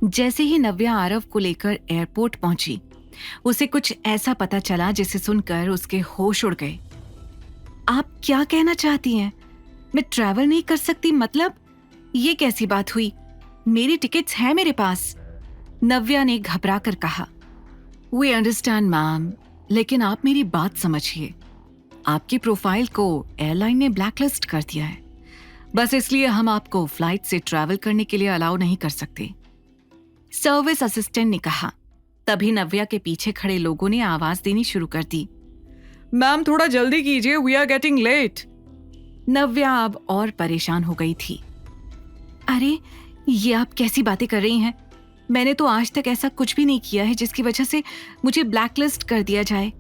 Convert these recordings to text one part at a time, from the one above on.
जैसे ही नव्या आरव को लेकर एयरपोर्ट पहुंची, उसे कुछ ऐसा पता चला जिसे सुनकर उसके होश उड़ गए। आप क्या कहना चाहती हैं? मैं ट्रैवल नहीं कर सकती मतलब? ये कैसी बात हुई? मेरी टिकट्स हैं मेरे पास। नव्या ने घबरा कर कहा। वी अंडरस्टैंड मैम, लेकिन आप मेरी बात समझिए। आपकी प्रोफाइल को एयरलाइन ने ब्लैकलिस्ट कर दिया है। बस इसलिए हम आपको फ्लाइट से ट्रैवल करने के लिए अलाउ नहीं कर सकते, सर्विस असिस्टेंट ने कहा। तभी नव्या के पीछे खड़े लोगों ने आवाज देनी शुरू कर दी। मैम थोड़ा जल्दी कीजिए, वी आर गेटिंग लेट। नव्या अब और परेशान हो गई थी। अरे ये आप कैसी बातें कर रही हैं? मैंने तो आज तक ऐसा कुछ भी नहीं किया है जिसकी वजह से मुझे ब्लैकलिस्ट कर दिया जाए।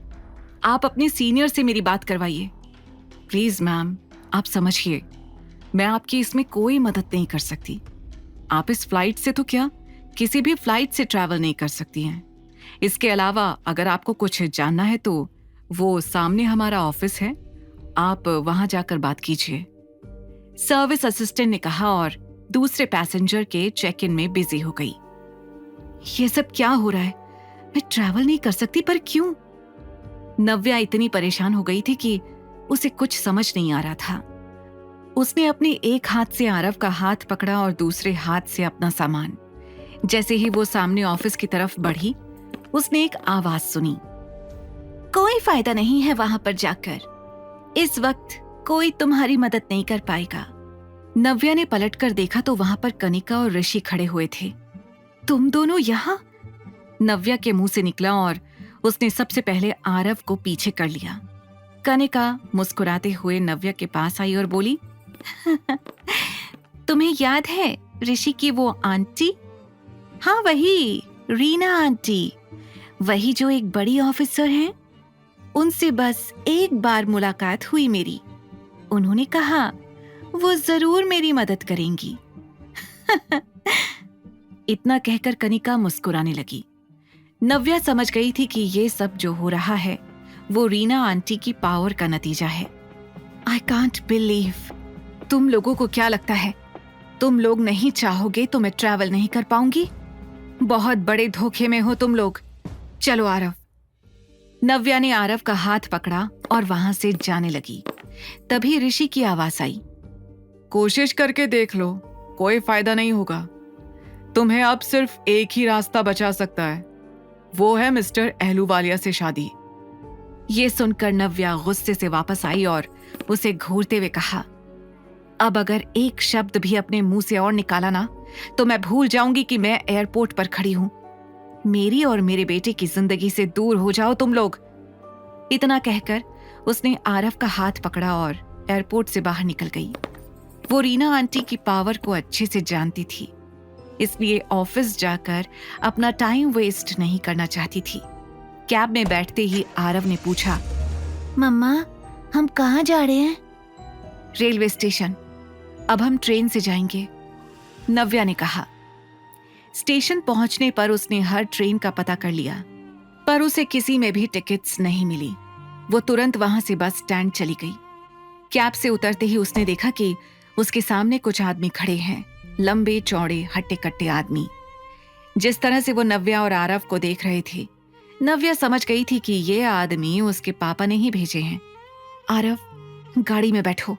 आप अपने सीनियर से मेरी बात करवाइए। प्लीज मैम, आप समझिए, मैं आपकी इसमें कोई मदद नहीं कर सकती। आप इस फ्लाइट से तो क्या, किसी भी फ्लाइट से ट्रैवल नहीं कर सकती हैं। इसके अलावा अगर आपको कुछ जानना है तो वो सामने हमारा ऑफिस है, आप वहां जाकर बात कीजिए, सर्विस असिस्टेंट ने कहा और दूसरे पैसेंजर के चेक इन में बिजी हो गई। ये सब क्या हो रहा है? मैं ट्रैवल नहीं कर सकती, पर क्यों? नव्या इतनी परेशान हो गई थी कि उसे कुछ समझ नहीं आ रहा था। उसने अपने एक हाथ से आरव का हाथ पकड़ा और दूसरे हाथ से अपना सामान। जैसे ही वो सामने ऑफिस की तरफ बढ़ी, उसने एक आवाज सुनी। कोई फायदा नहीं है वहां पर जाकर, इस वक्त कोई तुम्हारी मदद नहीं कर पाएगा। नव्या ने पलटकर देखा तो वहां पर कनिका और ऋषि खड़े हुए थे। तुम दोनों यहाँ? नव्या के मुंह से निकला और उसने सबसे पहले आरव को पीछे कर लिया। कनिका मुस्कुराते हुए नव्या के पास आई और बोली, तुम्हें याद है ऋषि की वो आंटी? हाँ वही, रीना आंटी, वही जो एक बड़ी ऑफिसर हैं। उनसे बस एक बार मुलाकात हुई मेरी। उन्होंने कहा वो जरूर मेरी मदद करेंगी। इतना कहकर कनिका मुस्कुराने लगी। नव्या समझ गई थी कि ये सब जो हो रहा है वो रीना आंटी की पावर का नतीजा है। I can't believe. तुम लोगों को क्या लगता है, तुम लोग नहीं चाहोगे तो मैं ट्रैवल नहीं कर पाऊंगी? बहुत बड़े धोखे में हो तुम लोग। चलो आरव। नव्या ने आरव का हाथ पकड़ा और वहां से जाने लगी। तभी ऋषि की आवाज आई। कोशिश करके देख लो, कोई फायदा नहीं होगा। तुम्हें अब सिर्फ एक ही रास्ता बचा सकता है, वो है मिस्टर अहलूवालिया से शादी। ये सुनकर नव्या गुस्से से वापस आई और उसे घूरते हुए कहा, अब अगर एक शब्द भी अपने मुंह से और निकाला ना तो मैं भूल जाऊंगी कि मैं एयरपोर्ट पर खड़ी हूं। मेरी और मेरे बेटे की जिंदगी से दूर हो जाओ तुम लोग। इतना कहकर उसने आरव का हाथ पकड़ा और एयरपोर्ट से बाहर निकल गई। वो रीना आंटी की पावर को अच्छे से जानती थी, इसलिए ऑफिस जाकर अपना टाइम वेस्ट नहीं करना चाहती थी। कैब में बैठते ही आरव ने पूछा, मम्मा हम कहाँ जा रहे हैं? Railway station. अब हम ट्रेन से जाएंगे, नव्या ने कहा। स्टेशन पहुंचने पर उसने हर ट्रेन का पता कर लिया, पर उसे किसी में भी टिकट्स नहीं मिली। वो तुरंत वहां से बस स्टैंड चली गई। कैब से उतरते ही उसने देखा कि उसके सामने कुछ आदमी खड़े हैं, लंबे चौड़े हट्टे कट्टे आदमी। जिस तरह से वो नव्या और आरव को देख रहे थे, नव्या समझ गई थी कि ये आदमी उसके पापा ने ही भेजे हैं। आरव, गाड़ी में बैठो।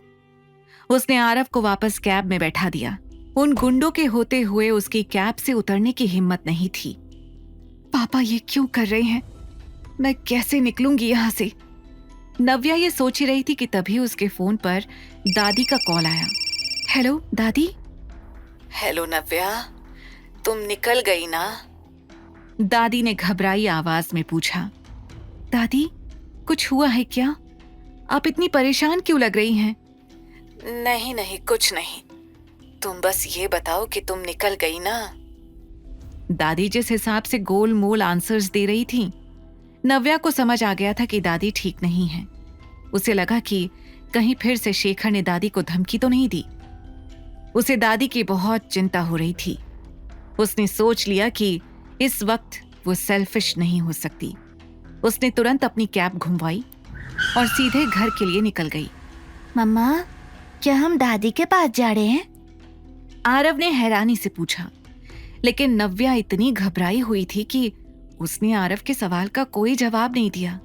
उसने आरव को वापस कैब में बैठा दिया। उन गुंडों के होते हुए उसकी कैब से उतरने की हिम्मत नहीं थी। पापा ये क्यों कर रहे हैं? मैं कैसे निकलूंगी यहां से? नव्या ये सोच ही रही थी कि तभी उसके फोन पर दादी का कॉल आया। हेलो दादी। हेलो नव्या, तुम निकल गई ना? दादी ने घबराई आवाज में पूछा। दादी कुछ हुआ है क्या? आप इतनी परेशान क्यों लग रही हैं? नहीं नहीं कुछ नहीं, तुम बस ये बताओ कि तुम निकल गई ना। दादी जिस हिसाब से गोल मोल आंसर्स दे रही थी, नव्या को समझ आ गया था कि दादी ठीक नहीं है। उसे लगा कि कहीं फिर से शेखर ने दादी को धमकी तो नहीं दी। उसे दादी की बहुत चिंता हो रही थी। उसने सोच लिया कि इस वक्त वो सेल्फिश नहीं हो सकती। उसने तुरंत अपनी कैब घुमवाई और सीधे घर के लिए निकल गई। मम्मा क्या हम दादी के पास जा रहे हैं? आरव ने हैरानी से पूछा। लेकिन नव्या इतनी घबराई हुई थी कि उसने आरव के सवाल का कोई जवाब नहीं दिया।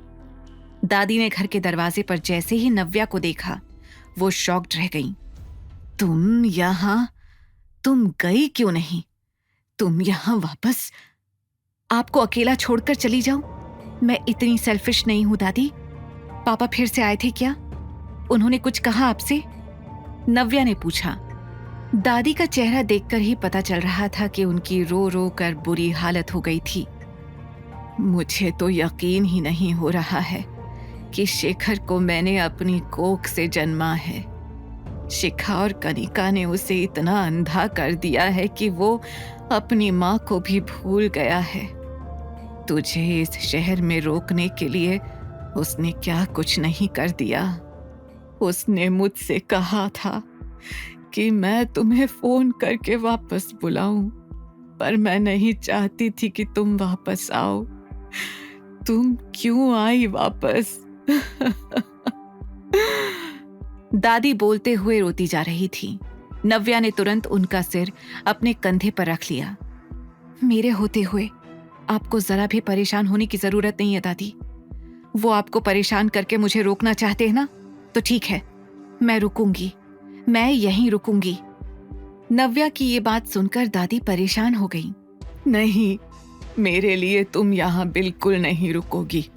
दादी ने घर के दरवाजे पर जैसे ही नव्या को देखा, वो शॉक्ड रह गई। तुम गई क्यों नहीं? तुम यहां वापस आपको अकेला छोड़कर चली जाऊं? मैं इतनी सेल्फिश नहीं हूं दादी। पापा फिर से आए थे क्या? उन्होंने कुछ कहा आपसे? नव्या ने पूछा। दादी का चेहरा देखकर ही पता चल रहा था कि उनकी रो रो कर बुरी हालत हो गई थी। मुझे तो यकीन ही नहीं हो रहा है कि शेखर को मैंने अपनी कोख से जन्मा है। शिखा और कनिका ने उसे इतना अंधा कर दिया है कि वो अपनी माँ को भी भूल गया है। तुझे इस शहर में रोकने के लिए उसने क्या कुछ नहीं कर दिया। उसने मुझसे कहा था कि मैं तुम्हें फोन करके वापस बुलाऊं, पर मैं नहीं चाहती थी कि तुम वापस आओ। तुम क्यों आई वापस? दादी बोलते हुए रोती जा रही थी। नव्या ने तुरंत उनका सिर अपने कंधे पर रख लिया। मेरे होते हुए आपको जरा भी परेशान होने की जरूरत नहीं है दादी। वो आपको परेशान करके मुझे रोकना चाहते हैं ना, तो ठीक है, मैं रुकूंगी, मैं यहीं रुकूंगी। नव्या की ये बात सुनकर दादी परेशान हो गई। नहीं, मेरे लिए तुम यहाँ बिल्कुल नहीं रुकोगी।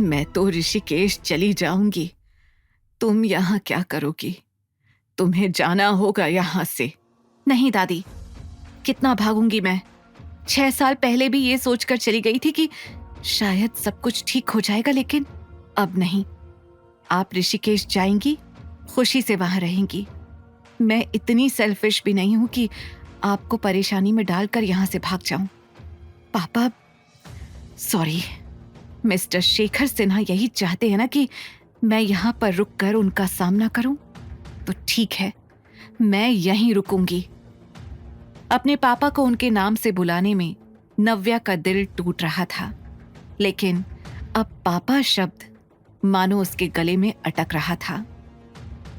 मैं तो ऋषिकेश चली जाऊंगी। तुम यहाँ क्या करोगी? तुम्हें जाना होगा यहाँ से। नहीं दादी, कितना भागूंगी मैं? 6 साल पहले भी ये सोचकर चली गई थी कि शायद सब कुछ ठीक हो जाएगा, लेकिन अब नहीं। आप ऋषिकेश जाएंगी, खुशी से वहां रहेंगी। मैं इतनी सेल्फिश भी नहीं हूं कि आपको परेशानी में डालकर यहां से भाग जाऊं। पापा, सॉरी, मिस्टर शेखर सिन्हा यही चाहते हैं ना कि मैं यहां पर रुककर उनका सामना करूं, तो ठीक है, मैं यहीं रुकूंगी। अपने पापा को उनके नाम से बुलाने में नव्या का दिल टूट रहा था, लेकिन अब पापा शब्द मानो उसके गले में अटक रहा था।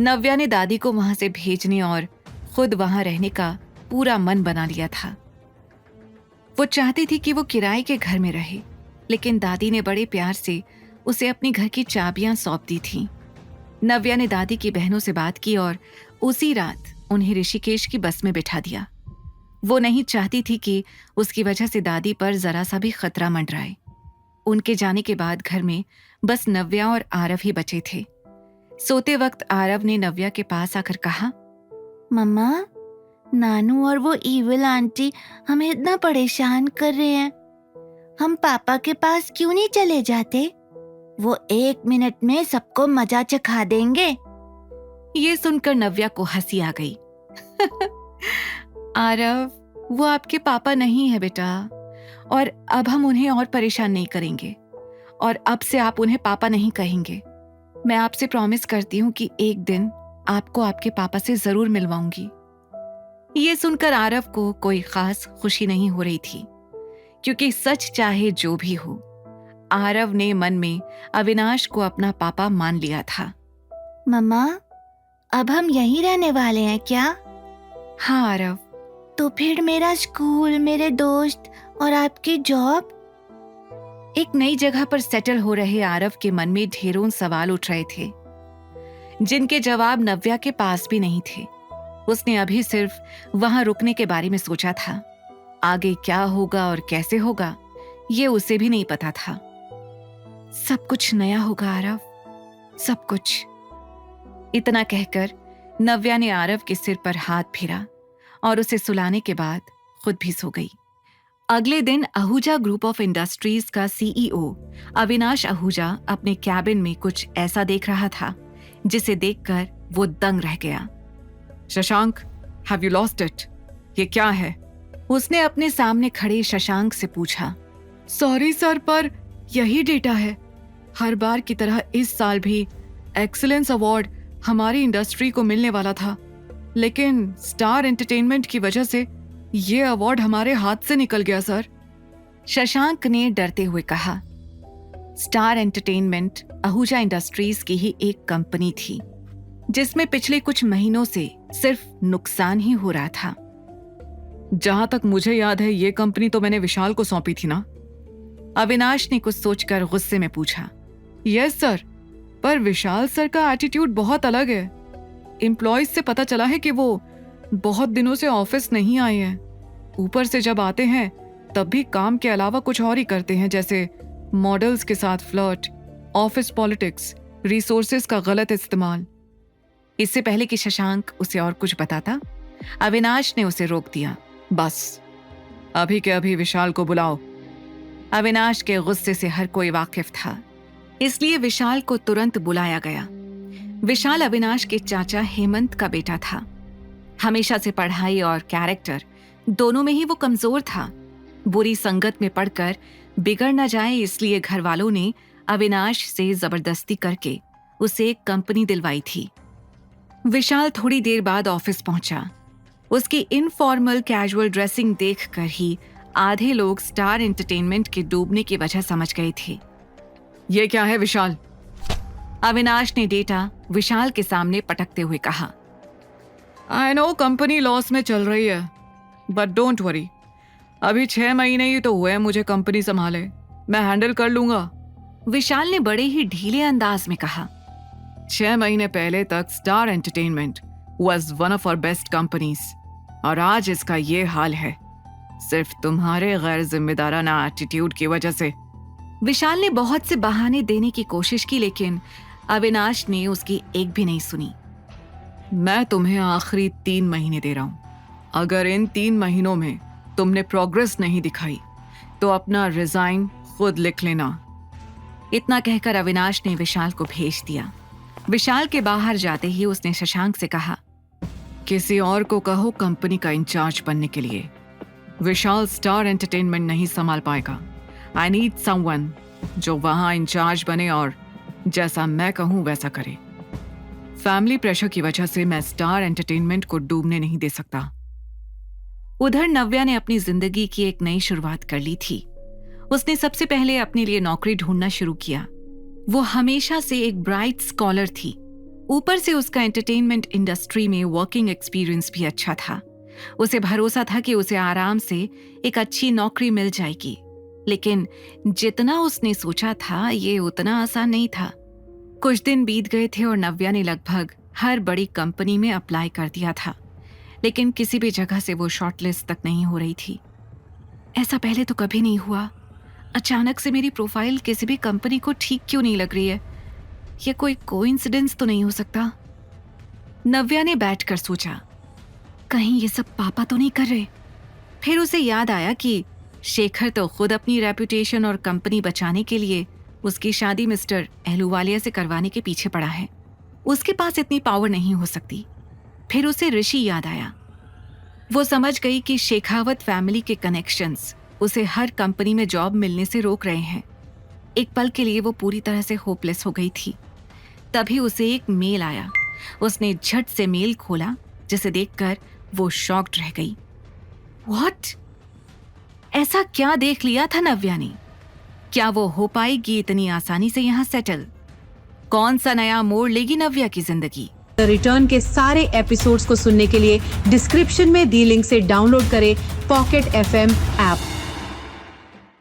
नव्या ने दादी को वहां से भेजने और खुद वहां रहने का पूरा मन बना लिया था। वो चाहती थी कि वो किराए के घर में रहे, लेकिन दादी ने बड़े प्यार से उसे अपनी घर की चाबियां सौंप दी थी। नव्या ने दादी की बहनों से बात की और उसी रात उन्हें ऋषिकेश की बस में बिठा दिया। वो नहीं चाहती थी कि उसकी वजह से दादी पर जरा सा भी खतरा मंडराए। उनके जाने के बाद घर में बस नव्या और आरव ही बचे थे। सोते वक्त आरव ने नव्या के पास आकर कहा, मम्मा, नानू और वो ईविल आंटी हमें इतना परेशान कर रहे हैं। हम पापा के पास क्यों नहीं चले जाते? वो 1 मिनट में सबको मजा चखा देंगे। ये सुनकर नव्या को हंसी आ गई। आरव, वो आपके पापा नहीं है बेटा, और अब हम उन्हें और परेशान नहीं करेंगे, और अब से आप उन्हें पापा नहीं कहेंगे। मैं आपसे प्रॉमिस करती हूँ कि एक दिन आपको आपके पापा से जरूर मिलवाऊंगी। ये सुनकर आरव को कोई खास खुशी नहीं हो रही थी, क्योंकि सच चाहे जो भी हो, आरव ने मन में अविनाश को अपना पापा मान लिया था। मम्मा, अब हम यहीं रहने वाले हैं क्या? हाँ आरव। तो फिर मेरा स्कूल, मेरे दोस्त और आपकी जॉब? एक नई जगह पर सेटल हो रहे आरव के मन में ढेरों सवाल उठ रहे थे, जिनके जवाब नव्या के पास भी नहीं थे। उसने अभी सिर्फ वहां रुकने के बारे में सोचा था। आगे क्या होगा और कैसे होगा, ये उसे भी नहीं पता था। सब कुछ नया होगा आरव, सब कुछ। इतना कहकर नव्या ने आरव के सिर पर हाथ फेरा और उसे सुलाने के बाद खुद भी सो गई। अगले दिन आहूजा ग्रुप ऑफ इंडस्ट्रीज का सीईओ अविनाश आहूजा अपने कैबिन में कुछ ऐसा देख रहा था जिसे देखकर वो दंग रह गया। Shashank, have you lost it? ये क्या है? उसने अपने सामने खड़े शशांक से पूछा। सॉरी सर, पर यही डेटा है। हर बार की तरह इस साल भी एक्सीलेंस अवार्ड हमारी इंडस्ट्री को मिलने वाला था, लेकिन स्टार एंटरटेनमेंट की वजह से ये अवार्ड हमारे हाथ से निकल गया सर। शशांक ने डरते हुए कहा। स्टार एंटरटेनमेंट आहूजा इंडस्ट्रीज की ही एक कंपनी थी, जिसमें पिछले कुछ महीनों से सिर्फ नुकसान ही हो रहा था। जहां तक मुझे याद है ये कंपनी तो मैंने विशाल को सौंपी थी ना? अविनाश ने कुछ सोचकर गुस्से में पूछा। यस सर, पर विशाल सर का एटीट्यूड बहुत अलग है। एम्प्लॉयज से पता चला है कि वो बहुत दिनों से ऑफिस नहीं आए हैं। ऊपर से जब आते हैं तब भी काम के अलावा कुछ और ही करते हैं, जैसे मॉडल्स के साथ फ्लर्ट, ऑफिस पॉलिटिक्स, रिसोर्सेज का गलत इस्तेमाल। इससे पहले कि शशांक उसे और कुछ बताता, अविनाश ने उसे रोक दिया। बस, अभी के अभी विशाल को बुलाओ। अविनाश के गुस्से से हर कोई वाकिफ था, इसलिए विशाल को तुरंत बुलाया गया। विशाल अविनाश के चाचा हेमंत का बेटा था। हमेशा से पढ़ाई और कैरेक्टर दोनों में ही वो कमजोर था। बुरी संगत में पड़कर बिगड़ न जाए इसलिए घर वालों ने अविनाश से जबरदस्ती करके उसे एक कंपनी दिलवाई थी। विशाल थोड़ी देर बाद ऑफिस पहुंचा। उसकी इनफॉर्मल कैजुअल ड्रेसिंग देखकर ही आधे लोग स्टार एंटरटेनमेंट के डूबने की वजह समझ गए थे। ये क्या है विशाल? अविनाश ने डेटा विशाल के सामने पटकते हुए कहा। आई नो कंपनी लॉस में चल रही है, बट डोंट वरी, अभी 6 महीने ही तो हुए मुझे कंपनी संभाले, मैं हैंडल कर लूंगा। विशाल ने बड़े ही ढीले अंदाज में कहा। 6 महीने पहले तक Star Entertainment was one of our best companies, और आज इसका ये हाल है सिर्फ तुम्हारे गैर जिम्मेदाराना एटीट्यूड की वजह से। विशाल ने बहुत से बहाने देने की कोशिश की, लेकिन अविनाश ने उसकी एक भी नहीं सुनी। मैं तुम्हें आखिरी 3 महीने दे रहा हूं। अगर इन 3 महीनों में तुमने प्रोग्रेस नहीं दिखाई तो अपना रिजाइन खुद लिख लेना। इतना कहकर अविनाश ने विशाल को भेज दिया। विशाल के बाहर जाते ही उसने शशांक से कहा, किसी और को कहो कंपनी का इंचार्ज बनने के लिए। विशाल स्टार एंटरटेनमेंट नहीं संभाल पाएगा। आई नीड समवन जो वहां इंचार्ज बने और जैसा मैं कहूं वैसा करे। फैमिली प्रेशर की वजह से मैं स्टार एंटरटेनमेंट को डूबने नहीं दे सकता। उधर नव्या ने अपनी जिंदगी की एक नई शुरुआत कर ली थी। उसने सबसे पहले अपने लिए नौकरी ढूंढना शुरू किया। वो हमेशा से एक ब्राइट स्कॉलर थी। ऊपर से उसका एंटरटेनमेंट इंडस्ट्री में वर्किंग एक्सपीरियंस भी अच्छा था। उसे भरोसा था कि उसे आराम से एक अच्छी नौकरी मिल जाएगी, लेकिन जितना उसने सोचा था ये उतना आसान नहीं था। कुछ दिन बीत गए थे और नव्या ने लगभग हर बड़ी कंपनी में अप्लाई कर दिया था, लेकिन किसी भी जगह से वो शॉर्टलिस्ट तक नहीं हो रही थी। ऐसा पहले तो कभी नहीं हुआ। अचानक से मेरी प्रोफाइल किसी भी कंपनी को ठीक क्यों नहीं लग रही है? ये कोई कोइंसिडेंस तो नहीं हो सकता? नव्या ने बैठकर सोचा, कहीं ये सब पापा तो नहीं कर रहे? फिर उसे याद आया कि शेखर तो खुद अपनी रेपुटेशन और कंपनी बचाने के लिए उसकी शादी मिस्टर अहलूवालिया से करवाने के पीछे पड़ा है। उसके पास इतनी पावर नहीं हो सकती। फिर उसे ऋषि याद आया। वो समझ गई कि शेखावत फैमिली के कनेक्शंस उसे हर कंपनी में जॉब मिलने से रोक रहे हैं। एक पल के लिए वो पूरी तरह से होपलेस हो गई थी। तभी उसे एक मेल आया। उसने झट से मेल खोला, जिसे देखकर वो शॉक्ड रह गई। व्हाट? ऐसा क्या देख लिया था नव्या ने? क्या वो हो पाएगी इतनी आसानी से यहाँ सेटल? कौन सा नया मोड़ लेगी नव्या की जिंदगी? द रिटर्न के सारे एपिसोड्स को सुनने के लिए डिस्क्रिप्शन में दी लिंक से डाउनलोड करें पॉकेट FM ऐप।